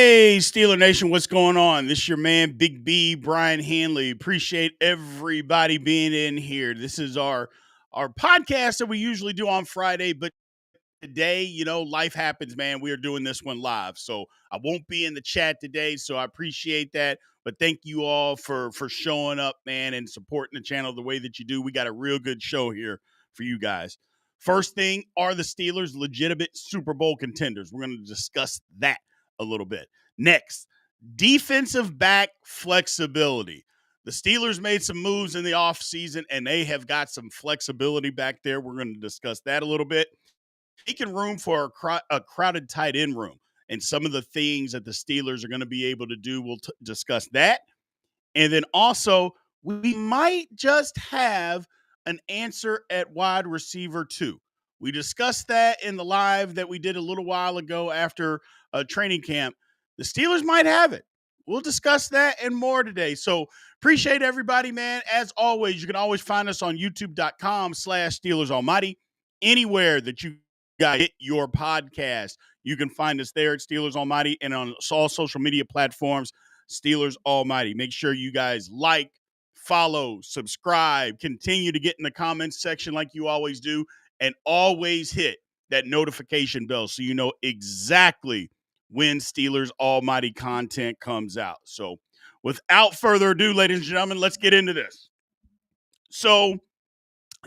Hey, Steeler Nation, what's going on? This is your man, Big B, Brian Hanley. Appreciate everybody being in here. This is our podcast that we usually do on Friday, but today, life happens, man. We are doing this one live, so I won't be in the chat today. So I appreciate that, but thank you all for showing up, man, and supporting the channel the way that you do. We got a real good show here for you guys. First thing, are the Steelers legitimate Super Bowl contenders? We're going to discuss that a little bit. Next, defensive back flexibility. The Steelers made some moves in the offseason, and they have got some flexibility back there. We're going to discuss that a little bit. Making room for a crowded tight end room and some of the things that the Steelers are going to be able to do. We'll discuss that. And then also, we might just have an answer at wide receiver too. We discussed that in the live that we did a little while ago after training camp. The Steelers might have it. We'll discuss that and more today. So appreciate everybody, man. As always, you can always find us on youtube.com/Steelers Almighty. Anywhere that you guys get your podcast, you can find us there at Steelers Almighty and on all social media platforms, Steelers Almighty. Make sure you guys like, follow, subscribe, continue to get in the comments section like you always do, and always hit that notification bell so you know exactly when Steelers Almighty content comes out. So without further ado, ladies and gentlemen, let's get into this. So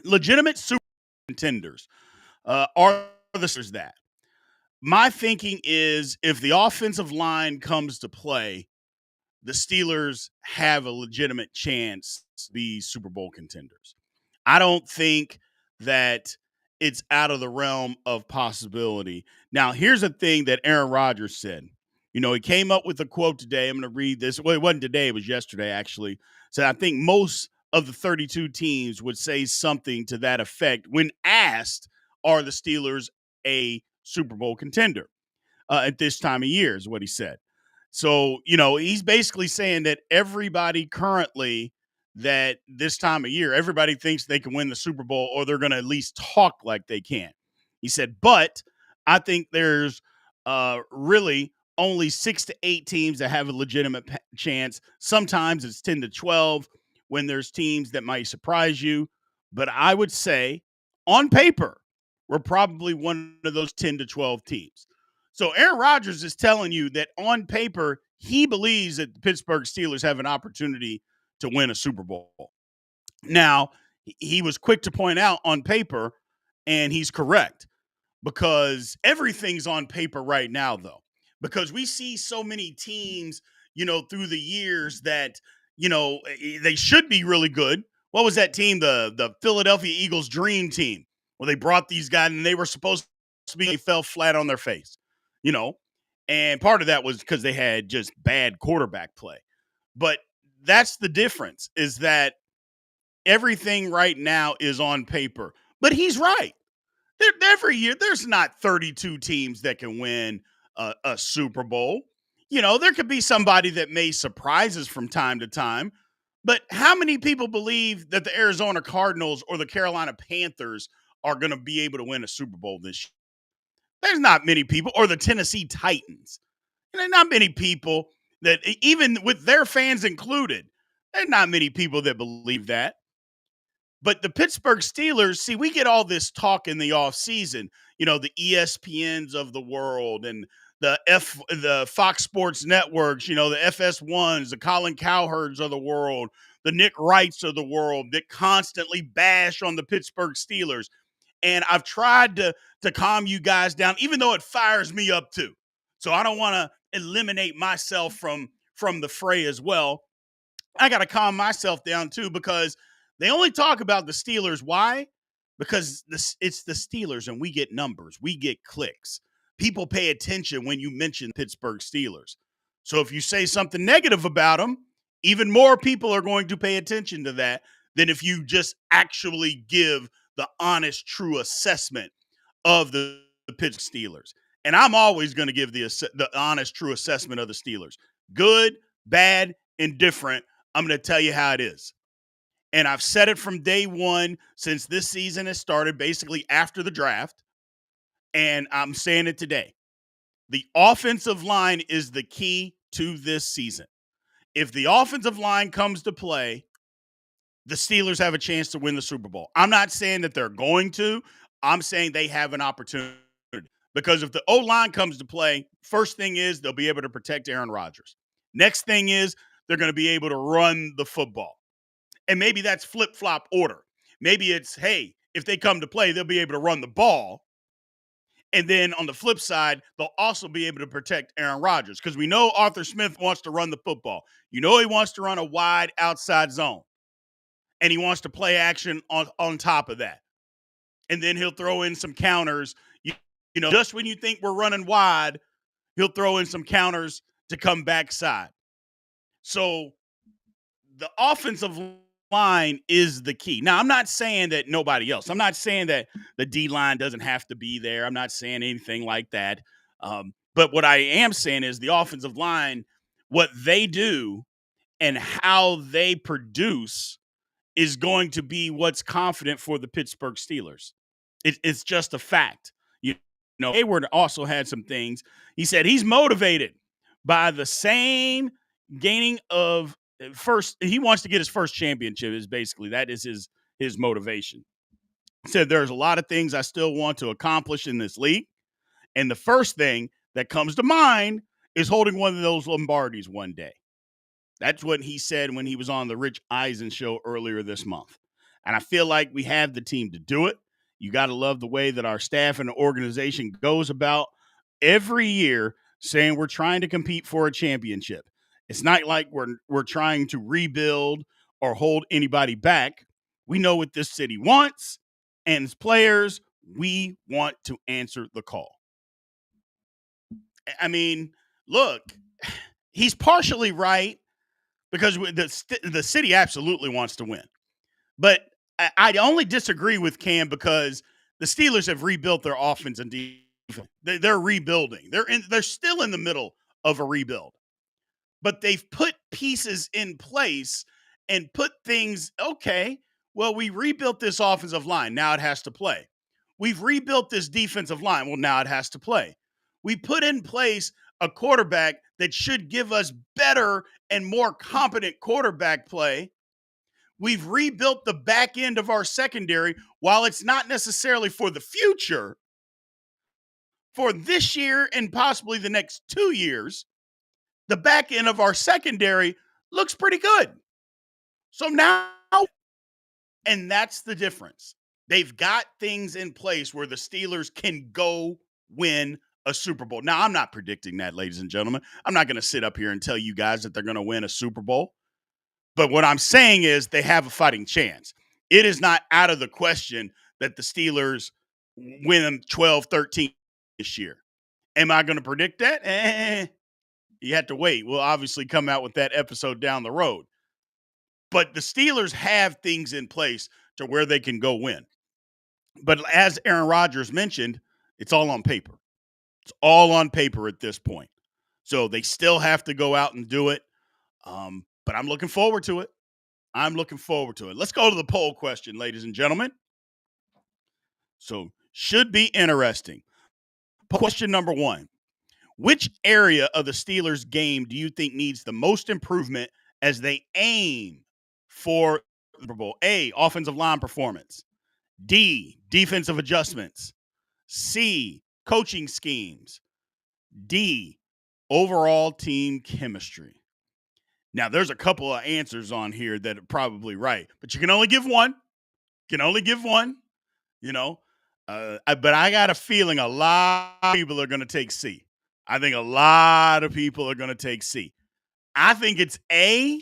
legitimate super contenders are the Steelers that. My thinking is if the offensive line comes to play, the Steelers have a legitimate chance to be Super Bowl contenders. I don't think that it's out of the realm of possibility. Now, here's a thing that Aaron Rodgers said. He came up with a quote today. I'm going to read this. Well, it wasn't today. It was yesterday, actually. So I think most of the 32 teams would say something to that effect when asked, are the Steelers a Super Bowl contender at this time of year, is what he said. So, he's basically saying that everybody currently that this time of year, everybody thinks they can win the Super Bowl or they're going to at least talk like they can. He said, but I think there's really only 6 to 8 teams that have a legitimate chance. Sometimes it's 10 to 12 when there's teams that might surprise you. But I would say on paper, we're probably one of those 10 to 12 teams. So Aaron Rodgers is telling you that on paper, he believes that the Pittsburgh Steelers have an opportunity to win a Super Bowl. Now, he was quick to point out on paper, and he's correct, because everything's on paper right now, though, because we see so many teams, through the years that, they should be really good. What was that team? The Philadelphia Eagles dream team. Well, they brought these guys and they were supposed to be, they fell flat on their face. And part of that was because they had just bad quarterback play. But that's the difference, is that everything right now is on paper. But he's right. Every year, there's not 32 teams that can win a Super Bowl. There could be somebody that may surprise us from time to time. But how many people believe that the Arizona Cardinals or the Carolina Panthers are going to be able to win a Super Bowl this year? There's not many people, or the Tennessee Titans. There's not many people that, even with their fans included, there's not many people that believe that. But the Pittsburgh Steelers, see, we get all this talk in the offseason, the ESPNs of the world and the Fox Sports networks, the FS1s, the Colin Cowherds of the world, the Nick Wrights of the world that constantly bash on the Pittsburgh Steelers. And I've tried to calm you guys down, even though it fires me up too. So I don't want to eliminate myself from the fray as well. I got to calm myself down too, because they only talk about the Steelers. Why? Because it's the Steelers and we get numbers. We get clicks. People pay attention when you mention Pittsburgh Steelers. So if you say something negative about them, even more people are going to pay attention to that than if you just actually give the honest, true assessment of the Pittsburgh Steelers. And I'm always going to give the honest, true assessment of the Steelers. Good, bad, indifferent. I'm going to tell you how it is. And I've said it from day one since this season has started, basically after the draft. And I'm saying it today. The offensive line is the key to this season. If the offensive line comes to play, the Steelers have a chance to win the Super Bowl. I'm not saying that they're going to. I'm saying they have an opportunity. Because if the O-line comes to play, first thing is they'll be able to protect Aaron Rodgers. Next thing is they're going to be able to run the football. And maybe that's flip-flop order. Maybe it's, hey, if they come to play, they'll be able to run the ball. And then on the flip side, they'll also be able to protect Aaron Rodgers because we know Arthur Smith wants to run the football. You know he wants to run a wide outside zone. And he wants to play action on top of that. And then he'll throw in some counters. You know, just when you think we're running wide, he'll throw in some counters to come backside. So the offensive line is the key. Now, I'm not saying that nobody else. I'm not saying that the D-line doesn't have to be there. I'm not saying anything like that. But what I am saying is the offensive line, what they do and how they produce is going to be what's confident for the Pittsburgh Steelers. It's just a fact. You know, Heyward also had some things. He said he's motivated by the same gaining of first. He wants to get his first championship. Is basically that is his motivation. He said there's a lot of things I still want to accomplish in this league, and the first thing that comes to mind is holding one of those Lombardis one day. That's what he said when he was on the Rich Eisen show earlier this month. And I feel like we have the team to do it. You got to love the way that our staff and the organization goes about every year saying we're trying to compete for a championship. It's not like we're trying to rebuild or hold anybody back. We know what this city wants, and as players, we want to answer the call. I mean, look, he's partially right because the city absolutely wants to win. But I only disagree with Cam because the Steelers have rebuilt their offense and defense. They're rebuilding. They're still in the middle of a rebuild. But they've put pieces in place and put things, okay, well, we rebuilt this offensive line. Now it has to play. We've rebuilt this defensive line. Well, now it has to play. We put in place a quarterback that should give us better and more competent quarterback play. We've rebuilt the back end of our secondary. While it's not necessarily for the future, for this year and possibly the next 2 years, the back end of our secondary looks pretty good. So now, and that's the difference. They've got things in place where the Steelers can go win a Super Bowl. Now, I'm not predicting that, ladies and gentlemen. I'm not going to sit up here and tell you guys that they're going to win a Super Bowl. But what I'm saying is they have a fighting chance. It is not out of the question that the Steelers win them 12-13 this year. Am I going to predict that? You have to wait. We'll obviously come out with that episode down the road. But the Steelers have things in place to where they can go win. But as Aaron Rodgers mentioned, it's all on paper. It's all on paper at this point. So they still have to go out and do it. But I'm looking forward to it. I'm looking forward to it. Let's go to the poll question, ladies and gentlemen. So should be interesting. Question number 1. Which area of the Steelers game do you think needs the most improvement as they aim for the Super Bowl? A, offensive line performance. D, defensive adjustments. C, coaching schemes. D, overall team chemistry. Now, there's a couple of answers on here that are probably right, but you can only give one. You know. But I got a feeling a lot of people are going to take C. I think a lot of people are going to take C. I think it's A,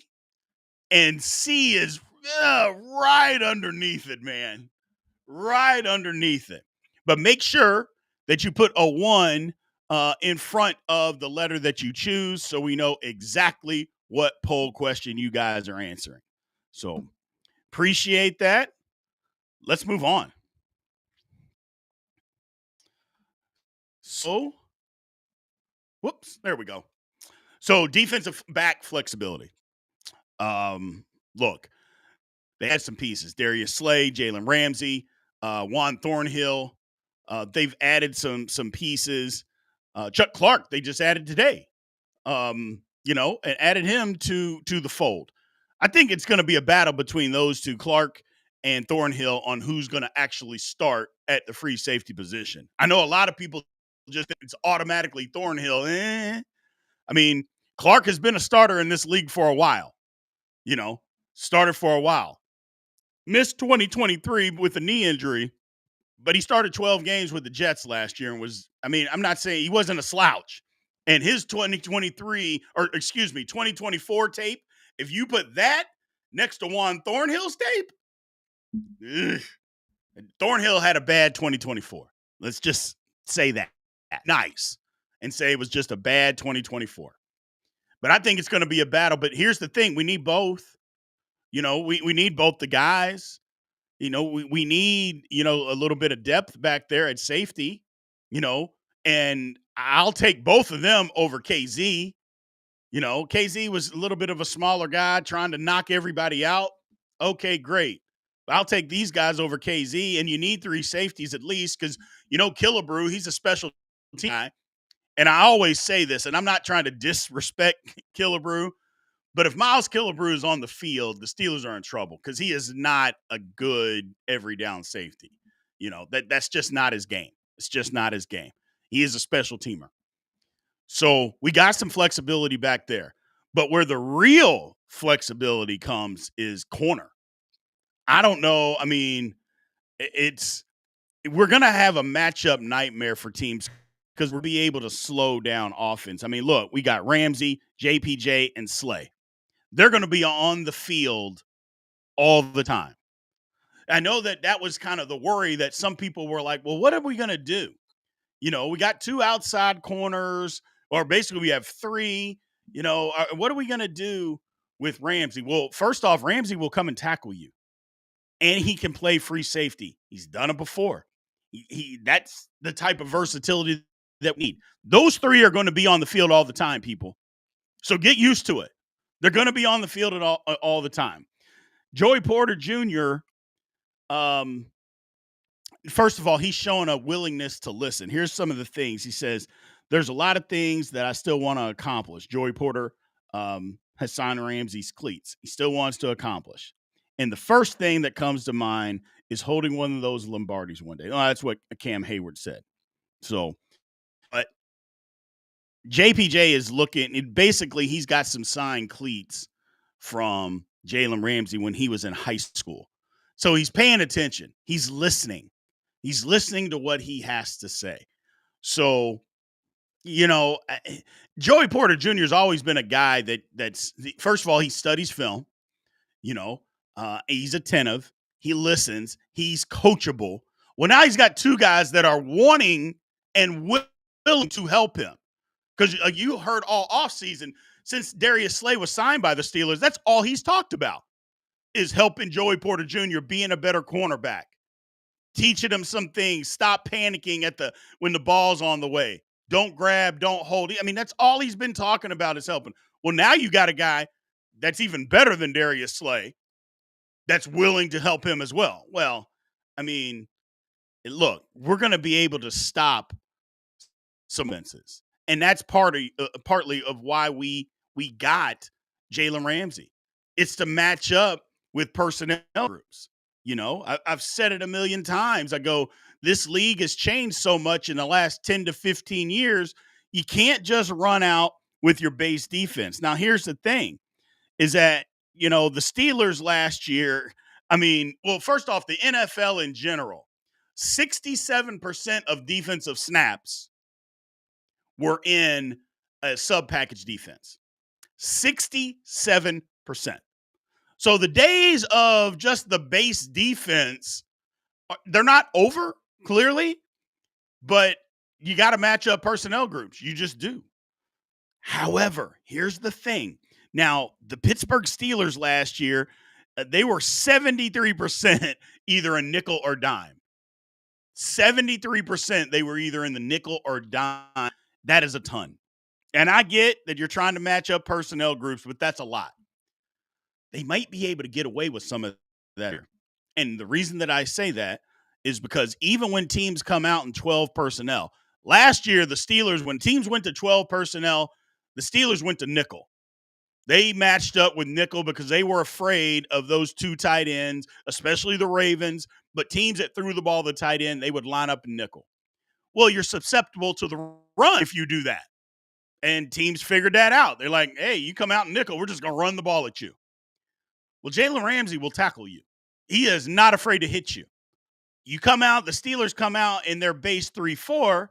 and C is right underneath it, man. Right underneath it. But make sure that you put a 1 in front of the letter that you choose so we know exactly what poll question you guys are answering. So appreciate that. Let's move on. So, there we go. So defensive back flexibility. Look, they had some pieces. Darius Slay, Jalen Ramsey, Juan Thornhill. They've added some pieces. Chuck Clark, they just added today. And added him to the fold. I think it's going to be a battle between those two, Clark and Thornhill, on who's going to actually start at the free safety position. I know a lot of people just think it's automatically Thornhill. I mean, Clark has been a starter in this league for a while. Started for a while. Missed 2023 with a knee injury, but he started 12 games with the Jets last year and I'm not saying he wasn't a slouch. And his 2024 tape, if you put that next to Juan Thornhill's tape, ugh, Thornhill had a bad 2024. Let's just say that. Nice. And say it was just a bad 2024. But I think it's going to be a battle. But here's the thing. We need both. We need both the guys. We need, a little bit of depth back there at safety, and I'll take both of them over KZ. KZ was a little bit of a smaller guy trying to knock everybody out. Okay, great. I'll take these guys over KZ, and you need three safeties at least because, Killebrew, he's a special team guy. And I always say this, and I'm not trying to disrespect Killebrew, but if Miles Killebrew is on the field, the Steelers are in trouble because he is not a good every down safety. That's just not his game. It's just not his game. He is a special teamer. So we got some flexibility back there. But where the real flexibility comes is corner. I don't know. I mean, we're going to have a matchup nightmare for teams because we'll be able to slow down offense. I mean, look, we got Ramsey, JPJ, and Slay. They're going to be on the field all the time. I know that was kind of the worry that some people were like, well, what are we going to do? We got two outside corners, or basically we have three. What are we going to do with Ramsey? Well, first off, Ramsey will come and tackle you, and he can play free safety. He's done it before. That's the type of versatility that we need. Those three are going to be on the field all the time, people. So get used to it. They're going to be on the field all the time. Joey Porter Jr., first of all, he's showing a willingness to listen. Here's some of the things. He says, there's a lot of things that I still want to accomplish. Joey Porter has signed Ramsey's cleats. He still wants to accomplish. And the first thing that comes to mind is holding one of those Lombardis one day. Oh, that's what Cam Heyward said. So, but JPJ is looking, basically he's got some signed cleats from Jalen Ramsey when he was in high school. So he's paying attention. He's listening. He's listening to what he has to say. So, Joey Porter Jr. has always been a guy that's first of all, he studies film. He's attentive. He listens. He's coachable. Well, now he's got two guys that are wanting and willing to help him. Because you heard all offseason, since Darius Slay was signed by the Steelers, that's all he's talked about is helping Joey Porter Jr. being a better cornerback, teaching him some things, stop panicking when the ball's on the way, don't grab, don't hold. I mean, that's all he's been talking about is helping. Well, now you got a guy that's even better than Darius Slay that's willing to help him as well. Well, I mean, look, we're going to be able to stop some offenses. And that's partly of why we got Jalen Ramsey. It's to match up with personnel groups. I've said it a million times. I go, this league has changed so much in the last 10 to 15 years. You can't just run out with your base defense. Now, here's the thing is that, the Steelers last year, first off, the NFL in general, 67% of defensive snaps were in a sub-package defense. 67%. So the days of just the base defense, they're not over, clearly, but you got to match up personnel groups. You just do. However, here's the thing. Now, the Pittsburgh Steelers last year, they were 73% either a nickel or dime. 73% they were either in the nickel or dime. That is a ton. And I get that you're trying to match up personnel groups, but that's a lot. They might be able to get away with some of that. And the reason that I say that is because even when teams come out in 12 personnel, Last year, the Steelers, when teams went to 12 personnel, the Steelers went to nickel. They matched up with nickel because they were afraid of those two tight ends, especially the Ravens. But teams that threw the ball to the tight end, they would line up in nickel. Well, you're susceptible to the run if you do that. And teams figured that out. They're like, hey, you come out in nickel, we're just going to run the ball at you. Well, Jalen Ramsey will tackle you. He is not afraid to hit you. You come out, the Steelers come out in their base 3-4.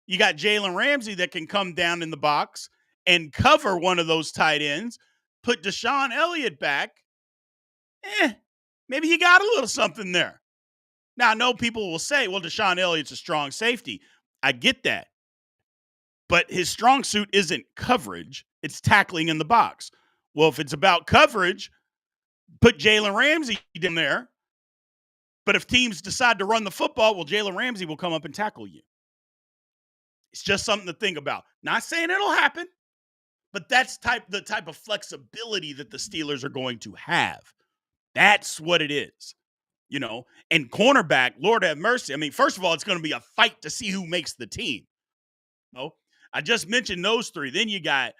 You got Jalen Ramsey that can come down in the box and cover one of those tight ends, put Deshaun Elliott back. Maybe you got a little something there. Now, I know people will say, well, Deshaun Elliott's a strong safety. I get that. But his strong suit isn't coverage. It's tackling in the box. Well, if it's about coverage, put Jalen Ramsey in there. But if teams decide to run the football, well, Jalen Ramsey will come up and tackle you. It's just something to think about. Not saying it'll happen, but that's the type of flexibility that the Steelers are going to have. That's what it is. And cornerback, Lord have mercy. I mean, first of all, it's going to be a fight to see who makes the team. I just mentioned those three. Then you got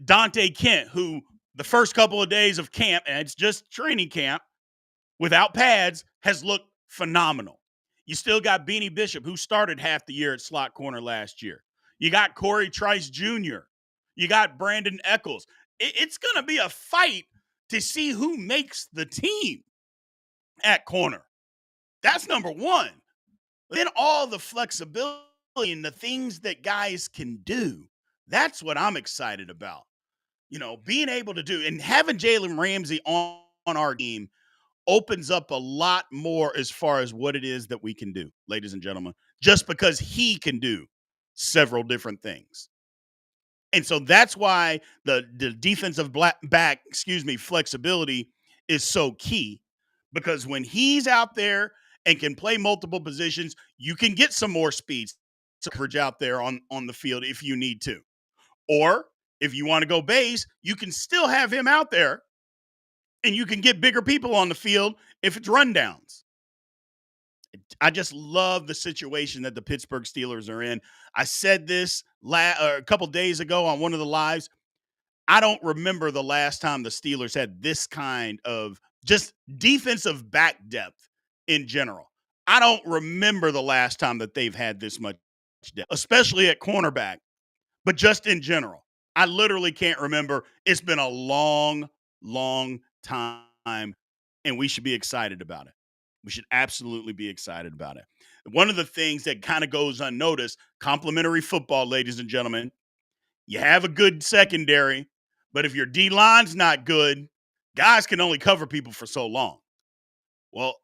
Dante Kent, who the first couple of days of camp, and it's just training camp, without pads, has looked phenomenal. You still got Beanie Bishop, who started half the year at slot corner last year. You got Corey Trice Jr. You got Brandon Eccles. It's going to be a fight to see who makes the team at corner. That's number one. Then all the flexibility and the things that guys can do. That's what I'm excited about. Being able to do, and having Jalen Ramsey on our team opens up a lot more as far as what it is that we can do, ladies and gentlemen, just because he can do several different things. And so that's why the defensive flexibility is so key, because when he's out there and can play multiple positions, you can get some more speed coverage out there on the field if you need to. Or if you want to go base, you can still have him out there and you can get bigger people on the field if it's rundowns. I just love the situation that the Pittsburgh Steelers are in. I said this a couple days ago on one of the lives. I don't remember the last time the Steelers had this kind of just defensive back depth in general. I don't remember the last time that they've had this much depth, especially at cornerback, but just in general. I literally can't remember. It's been a long, long time, and we should be excited about it. We should absolutely be excited about it. One of the things that kind of goes unnoticed, complimentary football, ladies and gentlemen, you have a good secondary, but if your D-line's not good, guys can only cover people for so long. Well,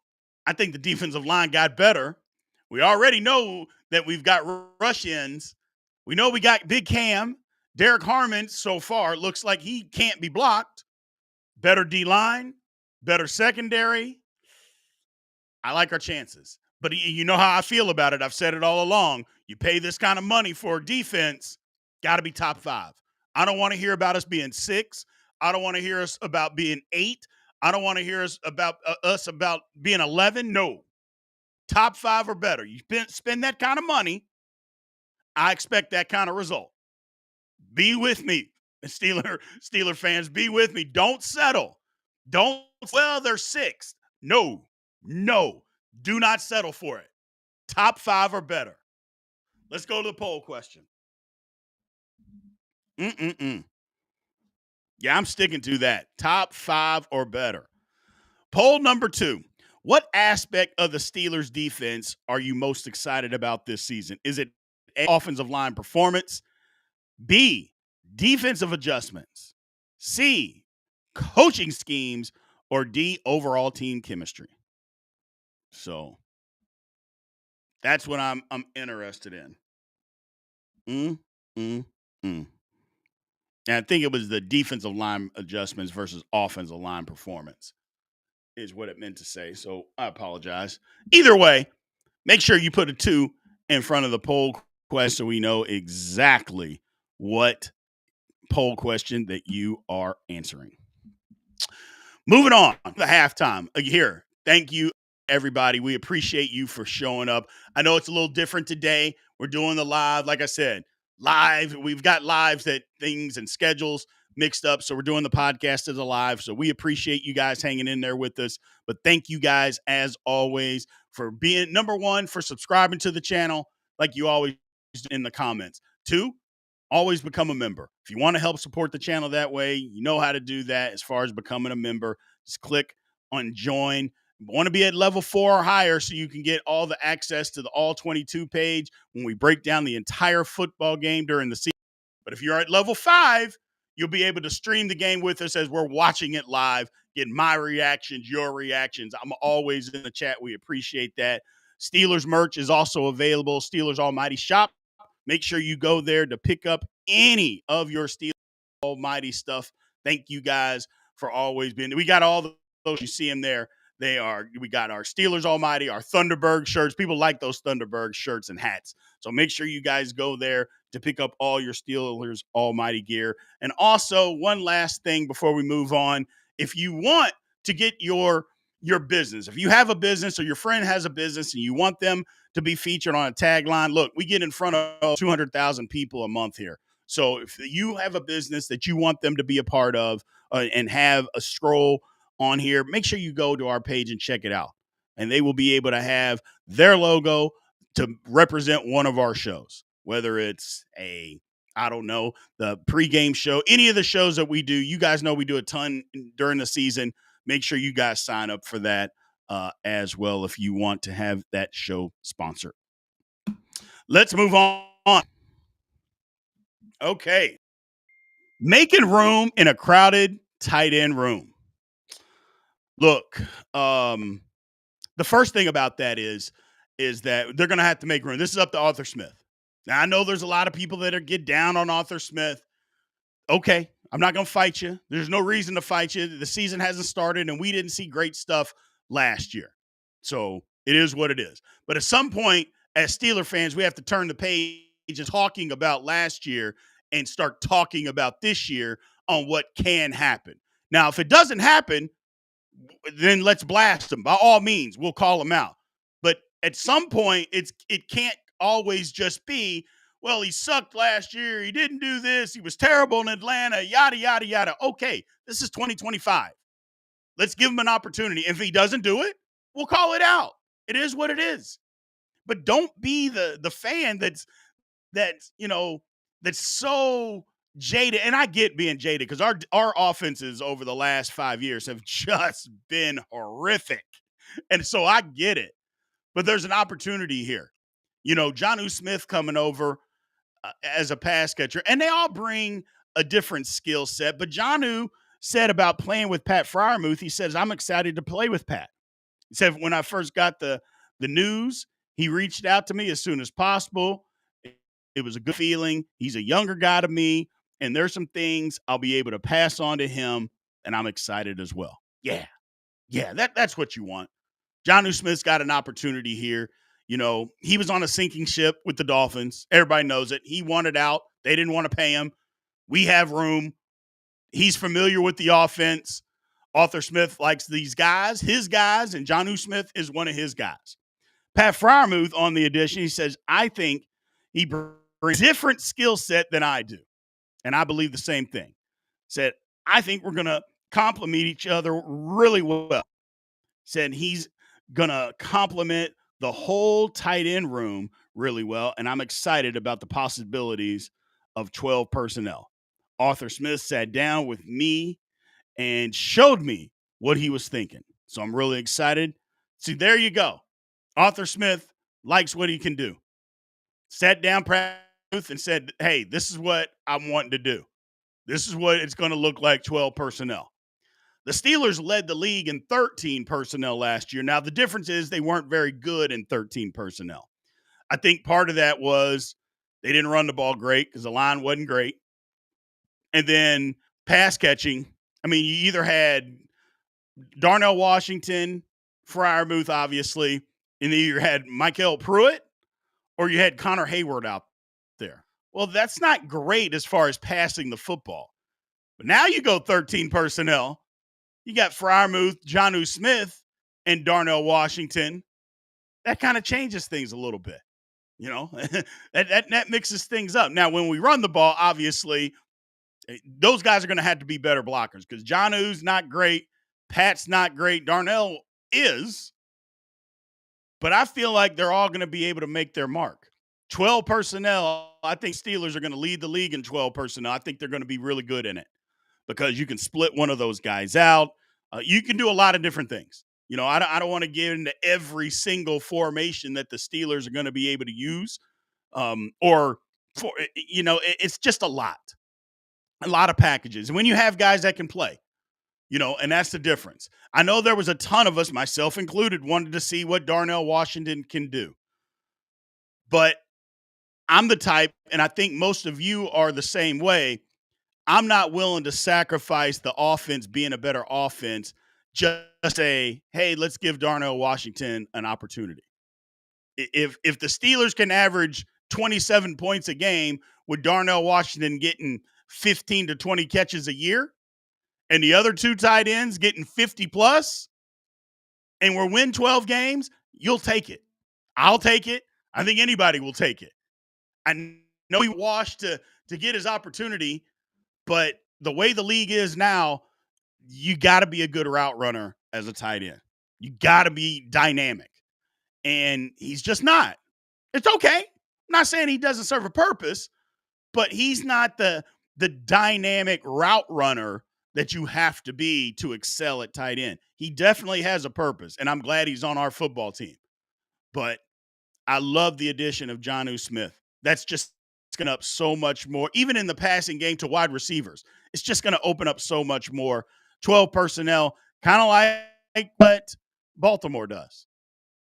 I think the defensive line got better. We already know that we've got rush ends. We know we got Big Cam. Derek Harmon, so far, looks like he can't be blocked. Better D-line, better secondary. I like our chances. But you know how I feel about it. I've said it all along. You pay this kind of money for defense, got to be top 5. I don't want to hear about us being 6. I don't want to hear us about being 8. I don't want to hear us about being 11. No. Top 5 or better. You spend that kind of money, I expect that kind of result. Be with me, Steeler fans. Be with me. Don't settle. They're 6th. No. Do not settle for it. Top 5 or better. Let's go to the poll question. Yeah, I'm sticking to that. Top 5 or better. Poll number 2. What aspect of the Steelers defense are you most excited about this season? Is it A, offensive line performance, B, defensive adjustments, C, coaching schemes, or D, overall team chemistry? So that's what I'm interested in. And I think it was the defensive line adjustments versus offensive line performance is what it meant to say. So I apologize. Either way, make sure you put a 2 in front of the poll question so we know exactly what poll question that you are answering. Moving on to halftime. Here, thank you everybody. We appreciate you for showing up. I know it's a little different today. We're doing the live, like I said, live. We've got lives that things and schedules mixed up. So we're doing the podcast as a live. So we appreciate you guys hanging in there with us. But thank you guys, as always, for being number one, for subscribing to the channel, like you always do in the comments. Two, always become a member. If you want to help support the channel that way, you know how to do that as far as becoming a member. Just click on join. Want to be at level 4 or higher so you can get all the access to the all 22 page when we break down the entire football game during the season. But if you're at level 5, you'll be able to stream the game with us as we're watching it live, get my reactions, your reactions. I'm always in the chat. We appreciate that. Steelers merch is also available. Steelers Almighty Shop. Make sure you go there to pick up any of your Steelers Almighty stuff. Thank you guys for always being. We got all those, you see them there. We got our Steelers Almighty, our Thunderbird shirts. People like those Thunderbird shirts and hats. So make sure you guys go there to pick up all your Steelers Almighty gear. And also, one last thing before we move on. If you want to get your business, if you have a business or your friend has a business and you want them to be featured on a tagline, look, we get in front of 200,000 people a month here. So if you have a business that you want them to be a part of and have a scroll on here, make sure you go to our page and check it out. And they will be able to have their logo to represent one of our shows, whether it's the pregame show, any of the shows that we do. You guys know we do a ton during the season. Make sure you guys sign up for that as well if you want to have that show sponsored. Let's move on. Okay. Making room in a crowded tight end room. Look, the first thing about that is that they're going to have to make room. This is up to Arthur Smith. Now, I know there's a lot of people that get down on Arthur Smith. Okay, I'm not going to fight you. There's no reason to fight you. The season hasn't started, and we didn't see great stuff last year. So it is what it is. But at some point, as Steeler fans, we have to turn the page and talking about last year and start talking about this year on what can happen. Now, if it doesn't happen, then let's blast them. By all means, we'll call them out. But at some point, it can't always just be, well, he sucked last year. He didn't do this. He was terrible in Atlanta, yada, yada, yada. Okay, this is 2025. Let's give him an opportunity. If he doesn't do it, we'll call it out. It is what it is. But don't be the fan that's so jaded. And I get being jaded because our offenses over the last 5 years have just been horrific. And so I get it. But there's an opportunity here. Jonnu Smith coming over as a pass catcher, and they all bring a different skill set. But Jonnu said about playing with Pat Freiermuth, he says, I'm excited to play with Pat. He said, when I first got the news, he reached out to me as soon as possible. It was a good feeling. He's a younger guy to me, and there's some things I'll be able to pass on to him, and I'm excited as well. Yeah, that's what you want. Jonnu Smith's got an opportunity here. He was on a sinking ship with the Dolphins. Everybody knows it. He wanted out. They didn't want to pay him. We have room. He's familiar with the offense. Arthur Smith likes these guys, his guys, and Jonnu Smith is one of his guys. Pat Freiermuth on the addition, he says, I think he brings a different skill set than I do. And I believe the same thing. Said, I think we're going to complement each other really well. Said he's going to complement the whole tight end room really well. And I'm excited about the possibilities of 12 personnel. Arthur Smith sat down with me and showed me what he was thinking. So I'm really excited. See, there you go. Arthur Smith likes what he can do. Sat down and said, hey, this is what I'm wanting to do. This is what it's going to look like, 12 personnel. The Steelers led the league in 13 personnel last year. Now, the difference is they weren't very good in 13 personnel. I think part of that was they didn't run the ball great because the line wasn't great. And then pass catching, you either had Darnell Washington, Freiermuth, obviously, and then you had Michael Pruitt or you had Connor Heyward out there. Well, that's not great as far as passing the football. But now you go 13 personnel. You got Freiermuth, Jonnu Smith, and Darnell Washington, that kind of changes things a little bit. You know, that mixes things up. Now, when we run the ball, obviously, those guys are going to have to be better blockers because Jonu's not great, Pat's not great, Darnell is, but I feel like they're all going to be able to make their mark. 12 personnel, I think Steelers are going to lead the league in 12 personnel. I think they're going to be really good in it because you can split one of those guys out. You can do a lot of different things. You know, I don't want to get into every single formation that the Steelers are going to be able to use. Or, for you know, it's just a lot of packages. And when you have guys that can play, you know, and that's the difference. I know there was a ton of us, myself included, wanted to see what Darnell Washington can do. But I'm the type, and I think most of you are the same way. I'm not willing to sacrifice the offense being a better offense. Just say, hey, let's give Darnell Washington an opportunity. If the Steelers can average 27 points a game with Darnell Washington getting 15 to 20 catches a year, and the other two tight ends getting 50 plus, and we're win 12 games, you'll take it. I'll take it. I think anybody will take it. I know he washed to get his opportunity, but the way the league is now, you got to be a good route runner as a tight end. You got to be dynamic. And he's just not. It's okay. I'm not saying he doesn't serve a purpose, but he's not the dynamic route runner that you have to be to excel at tight end. He definitely has a purpose, and I'm glad he's on our football team. But I love the addition of Jonnu Smith. That's just going to up so much more, even in the passing game to wide receivers. It's just going to open up so much more. 12 personnel, kind of like what Baltimore does.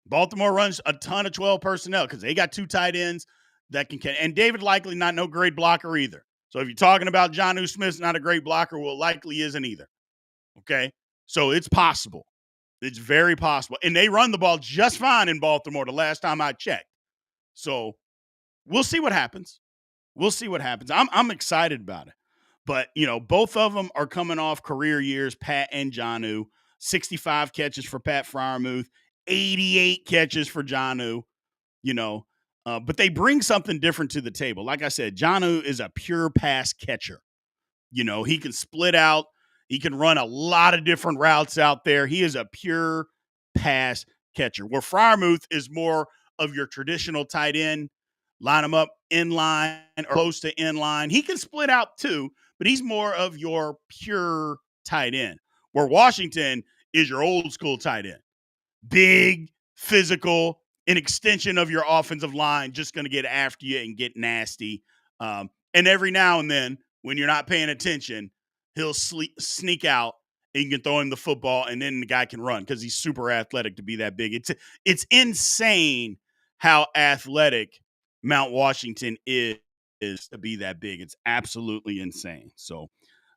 Baltimore runs a ton of 12 personnel because they got two tight ends that can, and David Likely not no great blocker either. So if you're talking about Jonnu Smith's not a great blocker, well, Likely isn't either. Okay. So it's possible. It's very possible. And they run the ball just fine in Baltimore the last time I checked. So we'll see what happens. We'll see what happens. I'm excited about it. But, you know, both of them are coming off career years, Pat and Jonnu. 65 catches for Pat Freiermuth, 88 catches for Jonnu, you know. But they bring something different to the table. Like I said, Jonnu is a pure pass catcher. You know, he can split out. He can run a lot of different routes out there. He is a pure pass catcher. Where Freiermuth is more of your traditional tight end, line him up in line or close to in line. He can split out too, but he's more of your pure tight end. Where Washington is your old school tight end. Big, physical, an extension of your offensive line, just going to get after you and get nasty. And every now and then, when you're not paying attention, he'll sneak out and you can throw him the football and then the guy can run because he's super athletic to be that big. It's insane how athletic Mount Washington is to be that big. It's absolutely insane. So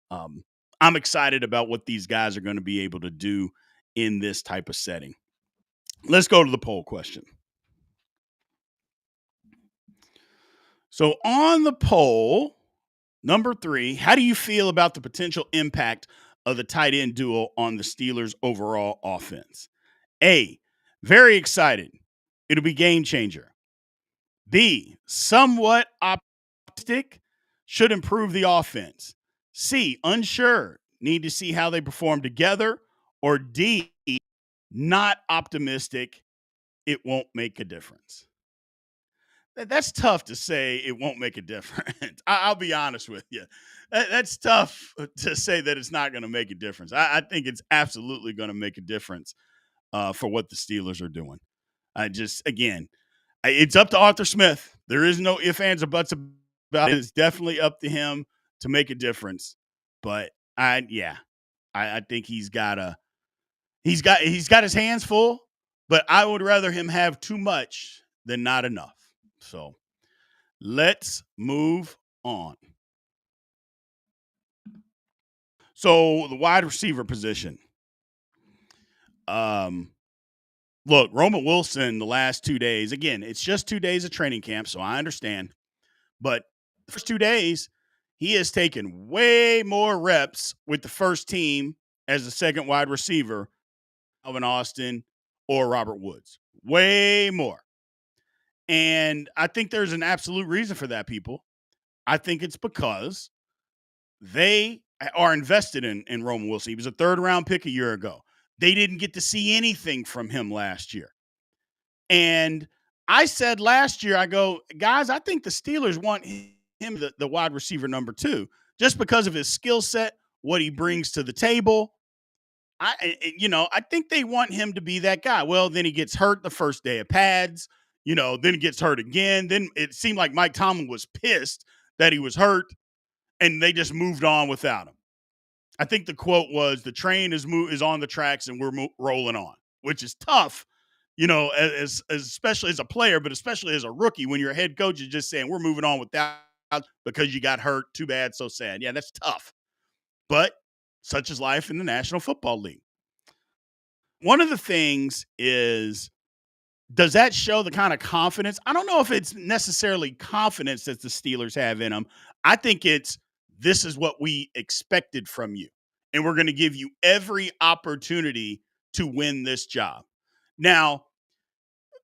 I'm excited about what these guys are going to be able to do in this type of setting. Let's go to the poll question. So on the poll, number 3, how do you feel about the potential impact of the tight end duo on the Steelers' overall offense? A, very excited. It'll be game changer. B, somewhat optimistic. Should improve the offense. C, unsure. Need to see how they perform together. Or D, not optimistic. It won't make a difference. That's tough to say it won't make a difference. I'll be honest with you. That's tough to say that it's not going to make a difference. I think it's absolutely going to make a difference for what the Steelers are doing. Again, it's up to Arthur Smith. There is no ifs, ands, or buts about it. It's definitely up to him to make a difference. But I think he's got his hands full. But I would rather him have too much than not enough. So let's move on. So the wide receiver position. Look, Roman Wilson the last 2 days, again, it's just 2 days of training camp, so I understand. But the first 2 days, he has taken way more reps with the first team as the second wide receiver. Alvin Austin, or Robert Woods. Way more. And I think there's an absolute reason for that, people. I think it's because they are invested in Roman Wilson. He was a third round pick a year ago. They didn't get to see anything from him last year. And I said last year, I go, guys, I think the Steelers want him the wide receiver number 2, just because of his skill set, what he brings to the table. I think they want him to be that guy. Well, then he gets hurt the first day of pads, then he gets hurt again. Then it seemed like Mike Tomlin was pissed that he was hurt, and they just moved on without him. I think the quote was, "The train is on the tracks and we're rolling on," which is tough, as especially as a player, but especially as a rookie when your head coach is just saying, "We're moving on without because you got hurt. Too bad, so sad." Yeah, that's tough. But such is life in the National Football League. One of the things is, does that show the kind of confidence? I don't know if it's necessarily confidence that the Steelers have in them. I think it's, this is what we expected from you, and we're going to give you every opportunity to win this job. Now,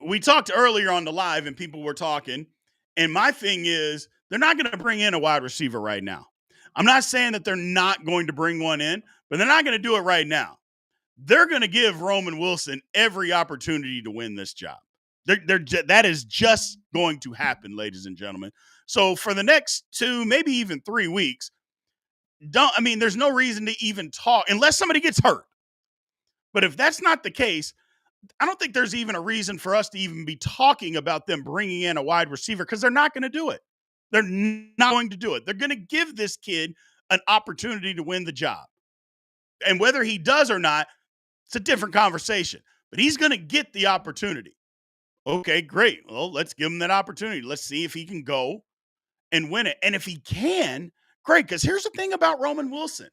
we talked earlier on the live, and people were talking, and my thing is, they're not going to bring in a wide receiver right now. I'm not saying that they're not going to bring one in, but they're not going to do it right now. They're going to give Roman Wilson every opportunity to win this job. That is just going to happen, ladies and gentlemen. So for the next 2, maybe even 3 weeks, there's no reason to even talk unless somebody gets hurt. But if that's not the case, I don't think there's even a reason for us to even be talking about them bringing in a wide receiver, because they're not going to do it. They're not going to do it. They're going to give this kid an opportunity to win the job. And whether he does or not, it's a different conversation. But he's going to get the opportunity. Okay, great. Well, let's give him that opportunity. Let's see if he can go and win it. And if he can, great. Because here's the thing about Roman Wilson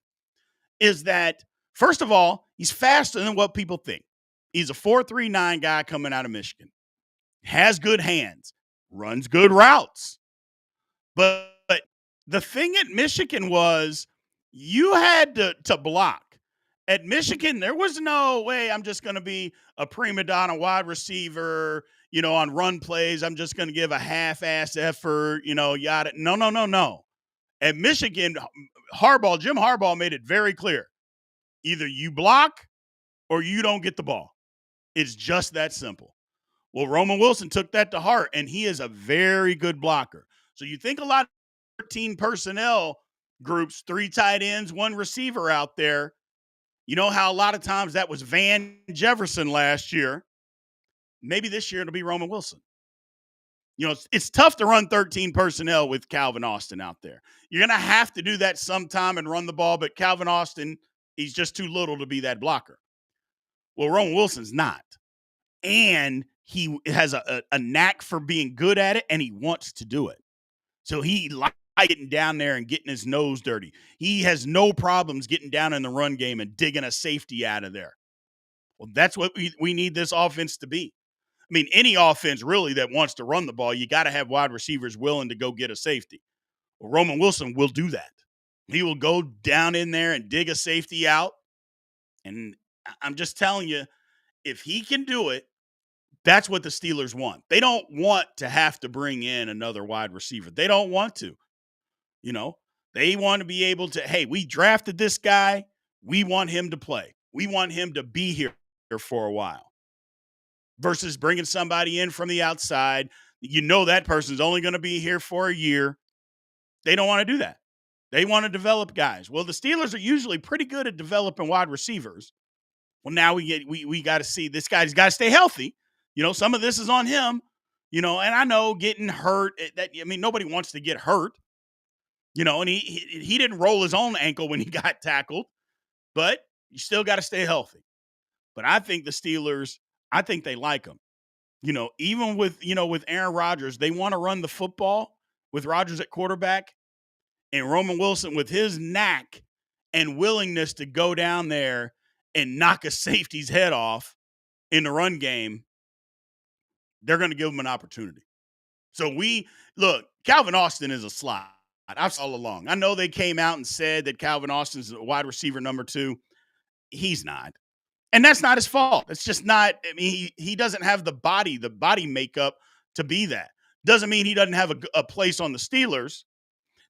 is that, first of all, he's faster than what people think. He's a 4.39 guy coming out of Michigan. Has good hands. Runs good routes. But the thing at Michigan was, you had to block. At Michigan, there was no way I'm just going to be a prima donna wide receiver, on run plays. I'm just going to give a half-ass effort, yada. No. At Michigan, Jim Harbaugh made it very clear. Either you block or you don't get the ball. It's just that simple. Well, Roman Wilson took that to heart, and he is a very good blocker. So you think a lot of 13 personnel groups, 3 tight ends, 1 receiver out there. You know how a lot of times that was Van Jefferson last year. Maybe this year it'll be Roman Wilson. It's tough to run 13 personnel with Calvin Austin out there. You're going to have to do that sometime and run the ball, but Calvin Austin, he's just too little to be that blocker. Well, Roman Wilson's not. And he has a knack for being good at it, and he wants to do it. So he likes getting down there and getting his nose dirty. He has no problems getting down in the run game and digging a safety out of there. Well, that's what we need this offense to be. Any offense really that wants to run the ball, you got to have wide receivers willing to go get a safety. Well, Roman Wilson will do that. He will go down in there and dig a safety out. And I'm just telling you, if he can do it, that's what the Steelers want. They don't want to have to bring in another wide receiver. They don't want to. They want to be able to, hey, we drafted this guy. We want him to play. We want him to be here for a while. Versus bringing somebody in from the outside. That person's only going to be here for a year. They don't want to do that. They want to develop guys. Well, the Steelers are usually pretty good at developing wide receivers. Well, now we got to see, this guy's got to stay healthy. Some of this is on him. And I know getting hurt, nobody wants to get hurt. And he didn't roll his own ankle when he got tackled, but you still got to stay healthy. But I think the Steelers, I think they like him. Even with Aaron Rodgers, they want to run the football with Rodgers at quarterback, and Roman Wilson with his knack and willingness to go down there and knock a safety's head off in the run game, they're going to give him an opportunity. So Calvin Austin is a slot. I've said all along. I know they came out and said that Calvin Austin's a wide receiver number 2. He's not. And that's not his fault. It's just not. I mean, he doesn't have the body makeup to be that. Doesn't mean he doesn't have a place on the Steelers.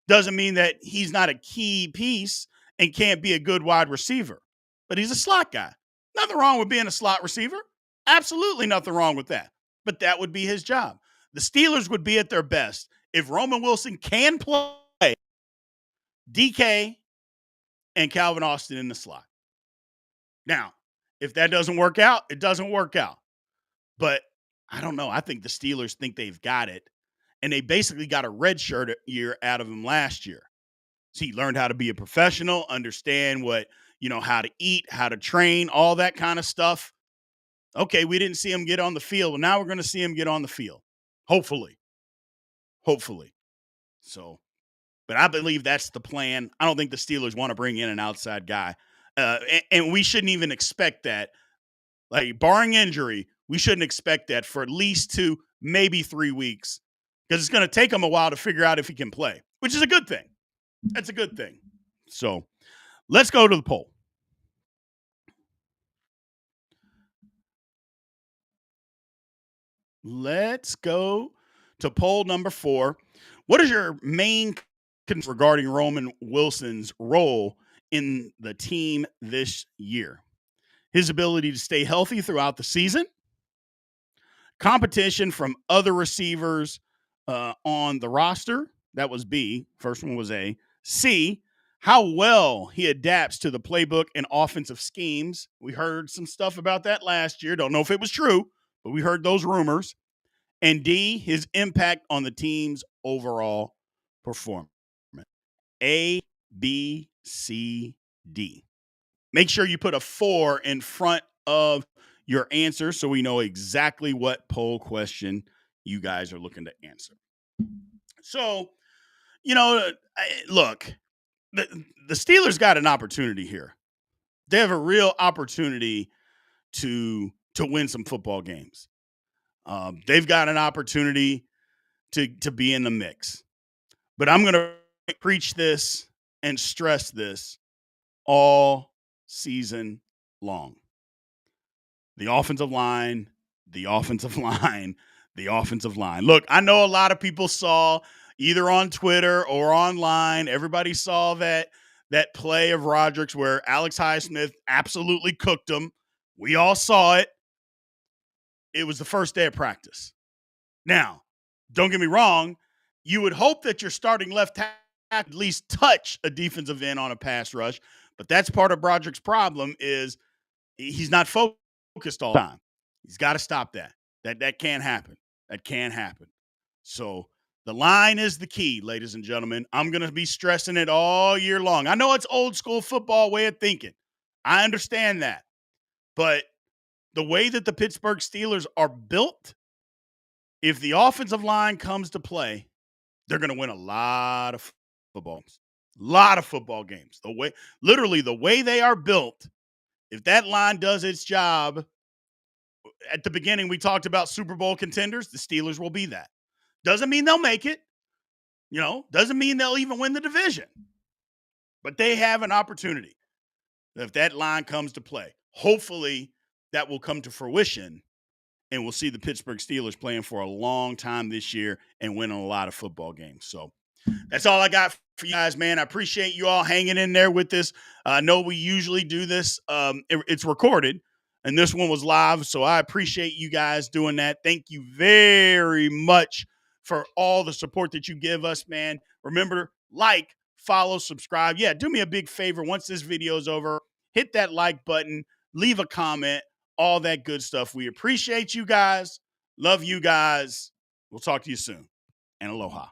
Doesn't mean that he's not a key piece and can't be a good wide receiver. But he's a slot guy. Nothing wrong with being a slot receiver. Absolutely nothing wrong with that. But that would be his job. The Steelers would be at their best if Roman Wilson can play DK and Calvin Austin in the slot. Now, if that doesn't work out, it doesn't work out. But I don't know. I think the Steelers think they've got it. And they basically got a redshirt year out of him last year. So he learned how to be a professional, understand what, how to eat, how to train, all that kind of stuff. Okay, we didn't see him get on the field. Well, now we're going to see him get on the field. Hopefully. So, but I believe that's the plan. I don't think the Steelers want to bring in an outside guy. And we shouldn't even expect that. Like, barring injury, we shouldn't expect that for at least 2, maybe 3 weeks, because it's going to take him a while to figure out if he can play, which is a good thing. That's a good thing. So let's go to the poll. Let's go to poll number 4. What is your main concern regarding Roman Wilson's role in the team this year? His ability to stay healthy throughout the season, competition from other receivers on the roster. That was B. First one was A. C, how well he adapts to the playbook and offensive schemes. We heard some stuff about that last year. Don't know if it was true, but we heard those rumors. And D, his impact on the team's overall performance. A, B, C, D. Make sure you put a 4 in front of your answer so we know exactly what poll question you guys are looking to answer. So, look, the Steelers got an opportunity here. They have a real opportunity to win some football games. They've got an opportunity to be in the mix. But I'm going to preach this and stress this all season long. The offensive line, the offensive line, the offensive line. Look, I know a lot of people saw either on Twitter or online, everybody saw that play of Rodgers where Alex Highsmith absolutely cooked him. We all saw it. It was the first day of practice. Now, don't get me wrong. You would hope that your starting left tackle at least touch a defensive end on a pass rush, but that's part of Broderick's problem is he's not focused all the time. He's got to stop that. That can't happen. That can't happen. So the line is the key, ladies and gentlemen. I'm going to be stressing it all year long. I know it's old school football way of thinking. I understand that. But the way that the Pittsburgh Steelers are built, if the offensive line comes to play, they're going to win a lot of football games. A lot of football games. The way they are built, if that line does its job, at the beginning we talked about Super Bowl contenders, the Steelers will be that. Doesn't mean they'll make it. Doesn't mean they'll even win the division. But they have an opportunity if that line comes to play. Hopefully that will come to fruition, and we'll see the Pittsburgh Steelers playing for a long time this year and winning a lot of football games. So that's all I got for you guys, man. I appreciate you all hanging in there with this. I know we usually do this. It's recorded, and this one was live, so I appreciate you guys doing that. Thank you very much for all the support that you give us, man. Remember, like, follow, subscribe. Yeah, do me a big favor. Once this video is over, hit that like button, leave a comment, all that good stuff. We appreciate you guys. Love you guys. We'll talk to you soon. And aloha.